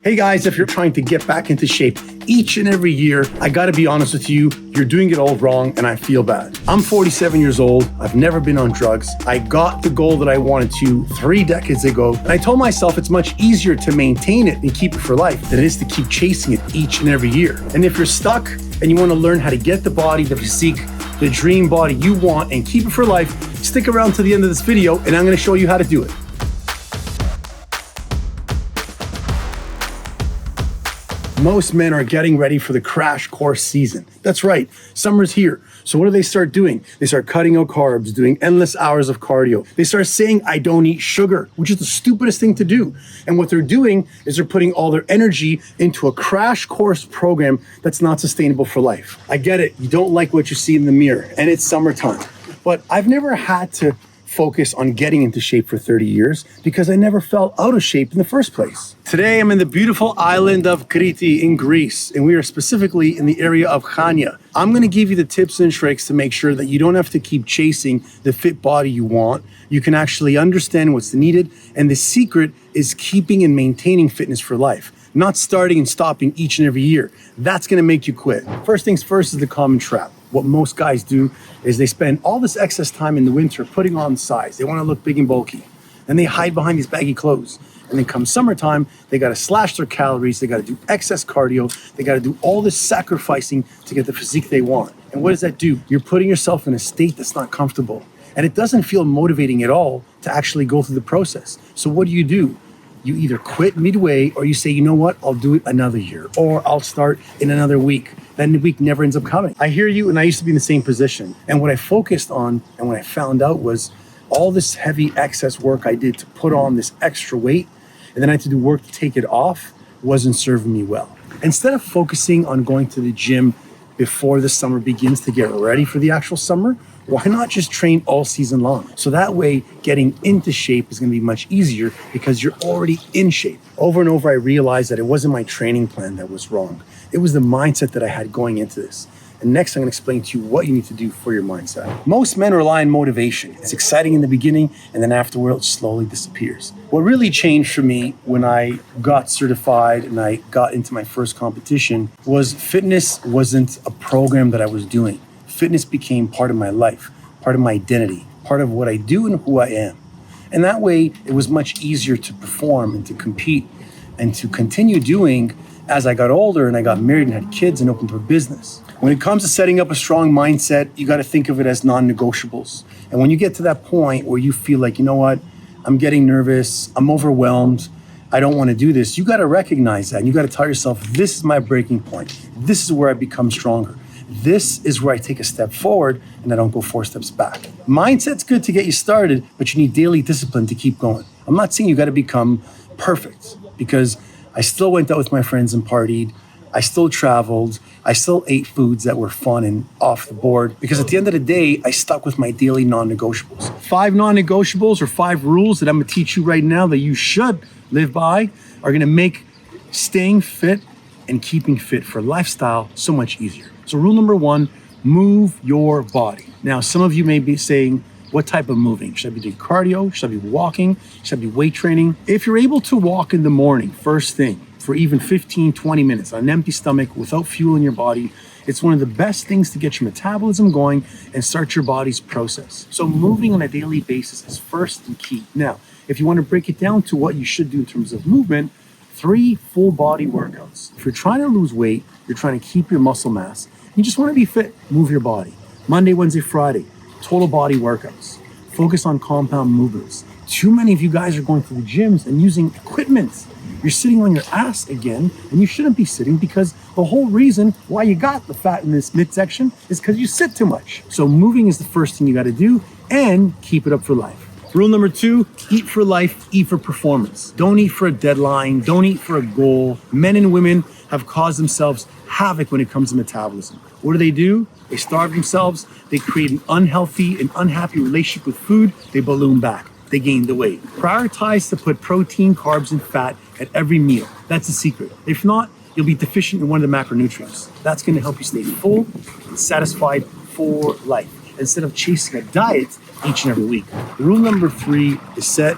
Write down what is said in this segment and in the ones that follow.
Hey guys, if you're trying to get back into shape each and every year, I gotta be honest with you, you're doing it all wrong and I feel bad. I'm 47 years old, I've never been on drugs. I got the goal that I wanted to 3 decades ago, and I told myself it's much easier to maintain it and keep it for life than it is to keep chasing it each and every year. And if you're stuck and you wanna learn how to get the body, the physique, the dream body you want and keep it for life, stick around to the end of this video and I'm gonna show you how to do it. Most men are getting ready for the crash course season. That's right, summer's here. So what do they start doing? They start cutting out carbs, doing endless hours of cardio. They start saying, I don't eat sugar, which is the stupidest thing to do. And what they're doing is they're putting all their energy into a crash course program that's not sustainable for life. I get it, you don't like what you see in the mirror, and it's summertime. But I've never had to focus on getting into shape for 30 years because I never felt out of shape in the first place. Today, I'm in the beautiful island of Crete in Greece, and we are specifically in the area of Chania. I'm gonna give you the tips and tricks to make sure that you don't have to keep chasing the fit body you want. You can actually understand what's needed, and the secret is keeping and maintaining fitness for life, not starting and stopping each and every year. That's gonna make you quit. First things first is the common trap. What most guys do is they spend all this excess time in the winter putting on size. They want to look big and bulky. And they hide behind these baggy clothes. And then come summertime, they got to slash their calories. They got to do excess cardio. They got to do all this sacrificing to get the physique they want. And what does that do? You're putting yourself in a state that's not comfortable. And it doesn't feel motivating at all to actually go through the process. So what do? You either quit midway or you say, you know what, I'll do it another year, or I'll start in another week. Then the week never ends up coming. I hear you, and I used to be in the same position. And what I focused on and what I found out was all this heavy excess work I did to put on this extra weight, and then I had to do work to take it off, wasn't serving me well. Instead of focusing on going to the gym before the summer begins to get ready for the actual summer, why not just train all season long? So that way, getting into shape is gonna be much easier because you're already in shape. Over and over, I realized that it wasn't my training plan that was wrong. It was the mindset that I had going into this. And next, I'm gonna explain to you what you need to do for your mindset. Most men rely on motivation. It's exciting in the beginning, and then afterwards, it slowly disappears. What really changed for me when I got certified and I got into my first competition was fitness wasn't a program that I was doing. Fitness became part of my life, part of my identity, part of what I do and who I am. And that way, it was much easier to perform and to compete and to continue doing as I got older and I got married and had kids and opened a business. When it comes to setting up a strong mindset, you got to think of it as non-negotiables. And when you get to that point where you feel like, you know what, I'm getting nervous, I'm overwhelmed, I don't want to do this, you got to recognize that. And you got to tell yourself, this is my breaking point. This is where I become stronger. This is where I take a step forward and I don't go 4 steps back. Mindset's good to get you started, but you need daily discipline to keep going. I'm not saying you got to become perfect, because I still went out with my friends and partied. I still traveled. I still ate foods that were fun and off the board, because at the end of the day, I stuck with my daily non-negotiables. 5 non-negotiables or 5 rules that I'm gonna teach you right now that you should live by are gonna make staying fit and keeping fit for lifestyle so much easier. So rule number 1, move your body. Now, some of you may be saying, what type of moving? Should I be doing cardio? Should I be walking? Should I be weight training? If you're able to walk in the morning, first thing, for even 15, 20 minutes on an empty stomach without fuel in your body, it's one of the best things to get your metabolism going and start your body's process. So moving on a daily basis is first and key. Now, if you want to break it down to what you should do in terms of movement, 3 full body workouts. If you're trying to lose weight, you're trying to keep your muscle mass, you just want to be fit, move your body. Monday, Wednesday, Friday, total body workouts. Focus on compound movements. Too many of you guys are going to the gyms and using equipment. You're sitting on your ass again, and you shouldn't be sitting, because the whole reason why you got the fat in this midsection is because you sit too much. So moving is the first thing you got to do, and keep it up for life. Rule number 2, eat for life, eat for performance. Don't eat for a deadline, don't eat for a goal. Men and women have caused themselves havoc when it comes to metabolism. What do? They starve themselves, they create an unhealthy and unhappy relationship with food, they balloon back, they gain the weight. Prioritize to put protein, carbs, and fat at every meal. That's the secret. If not, you'll be deficient in one of the macronutrients. That's gonna help you stay full and satisfied for life, instead of chasing a diet each and every week. Rule number 3 is set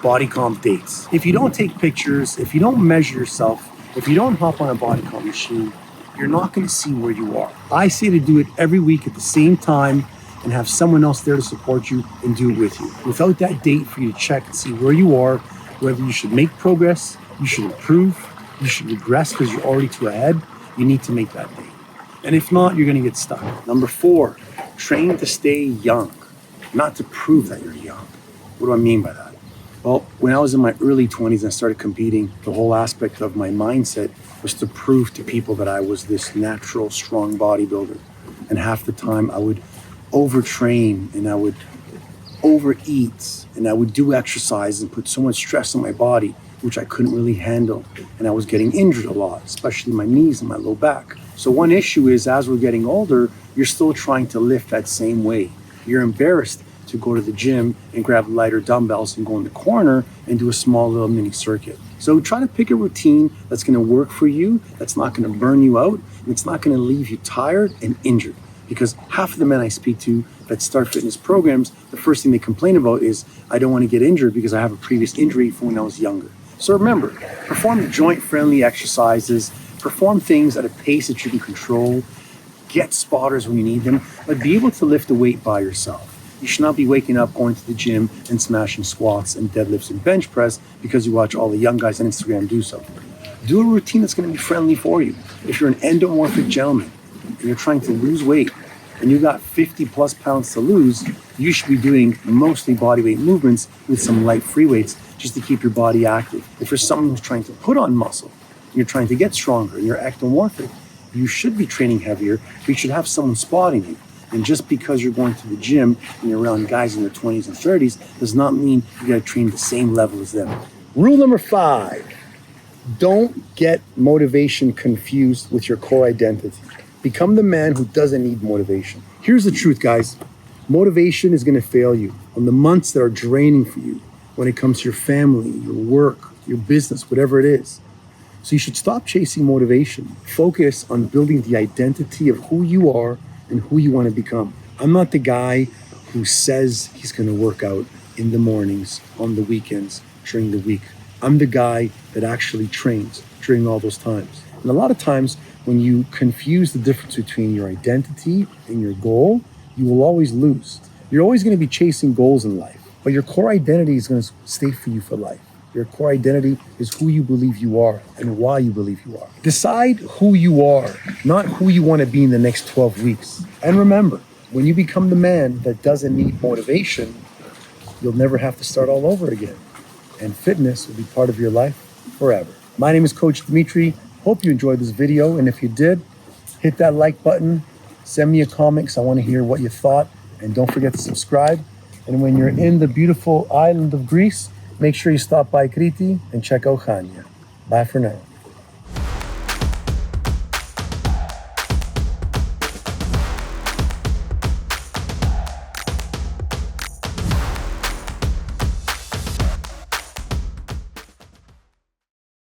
body comp dates. If you don't take pictures, if you don't measure yourself, If you don't hop on a body comp machine, you're not going to see where you are. I say to do it every week at the same time and have someone else there to support you and do it with you. Without that date for you to check and see where you are, whether you should make progress, you should improve, you should regress because you're already too ahead, you need to make that date. And if not, you're going to get stuck. Number 4, train to stay young, not to prove that you're young. What do I mean by that? Well, when I was in my early 20s and I started competing, the whole aspect of my mindset was to prove to people that I was this natural, strong bodybuilder. And half the time I would overtrain and I would overeat and I would do exercise and put so much stress on my body, which I couldn't really handle. And I was getting injured a lot, especially my knees and my low back. So one issue is, as we're getting older, you're still trying to lift that same weight. You're embarrassed to go to the gym and grab lighter dumbbells and go in the corner and do a small little mini circuit. So try to pick a routine that's going to work for you, that's not going to burn you out, and it's not going to leave you tired and injured. Because half of the men I speak to that start fitness programs, the first thing they complain about is, I don't want to get injured because I have a previous injury from when I was younger. So remember, perform joint-friendly exercises, perform things at a pace that you can control, get spotters when you need them, but be able to lift the weight by yourself. You should not be waking up, going to the gym and smashing squats and deadlifts and bench press because you watch all the young guys on Instagram do so. Do a routine that's going to be friendly for you. If you're an endomorphic gentleman and you're trying to lose weight and you got 50 plus pounds to lose, you should be doing mostly bodyweight movements with some light free weights just to keep your body active. If you're someone who's trying to put on muscle, and you're trying to get stronger and you're ectomorphic, you should be training heavier, but you should have someone spotting you. And just because you're going to the gym and you're around guys in their 20s and 30s does not mean you got to train the same level as them. Rule number 5, don't get motivation confused with your core identity. Become the man who doesn't need motivation. Here's the truth, guys. Motivation is going to fail you on the months that are draining for you when it comes to your family, your work, your business, whatever it is. So you should stop chasing motivation. Focus on building the identity of who you are and who you want to become. I'm not the guy who says he's going to work out in the mornings, on the weekends, during the week. I'm the guy that actually trains during all those times. And a lot of times when you confuse the difference between your identity and your goal, you will always lose. You're always going to be chasing goals in life, but your core identity is going to stay for you for life. Your core identity is who you believe you are and why you believe you are. Decide who you are, not who you want to be in the next 12 weeks. And remember, when you become the man that doesn't need motivation, you'll never have to start all over again. And fitness will be part of your life forever. My name is Coach Dimitri. Hope you enjoyed this video. And if you did, hit that like button, send me a comment because I want to hear what you thought. And don't forget to subscribe. And when you're in the beautiful island of Greece, make sure you stop by Crete and check out Chania. Bye for now.